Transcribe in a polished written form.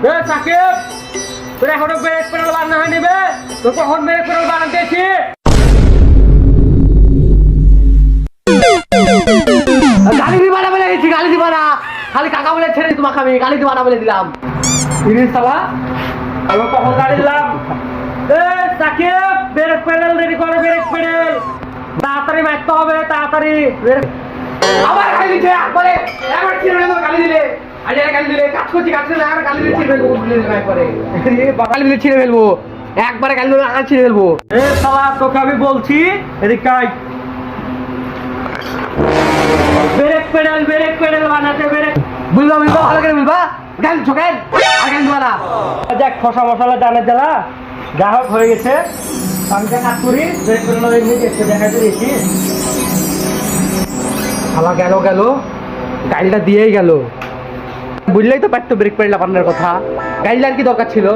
সাকিব, তোর এখনো break pedal বানানো হয়নি বে? তোর কখন ব্রেক প্যাডেল বানাতেছি? গালি দিবা না বলে দিচ্ছি, গালি দিবা না। খালি কাকা বলে ছেড়ে তোমাকে আমি গালি দিবা না বলে দিলাম। ইরিশ সালা, আমি কখন গাড়ি দিলাম? সাকিব, ব্রেক প্যাডেল রেডি করে, ব্রেক প্যাডেল তাড়াতাড়ি মারতে হবে, তাড়াতাড়ি। আবার গালি দিচ্ছে একবারে, একবার ছিঁড়ে ফেলবো গালি দিলে। আরে গালি দিলে কাজ করছি, কাজ করলে আর গালি দিয়ে ছিঁড়ে ফেলবো, একবারে গালি দিয়ে ছিঁড়ে ফেলবো, একবারে গালি দিলে আর ছিঁড়ে ফেলবো। সালা, তোকে আমি বলছি এদিকে আয়। ব্রেক প্যাডেল বানাতে ব্রেক। বুঝবা বুঝবা ভালো করে বুঝবা, গান ছোকেন আর গান দিবা না। দেখ খসা মশলা জানে জ্বালা, যা হোক হয়ে গেছে। আমি যা কাজ করি ব্রেক প্যাডেল এমনি দেখতে দেখাতে দেখি। খালা গেল গেল, গাড়িটা দিয়েই গেল। বুঝলেই তো পারতো ব্রেক প্যাডেল বানানোর কথা, গাড়িটার কি দরকার ছিল?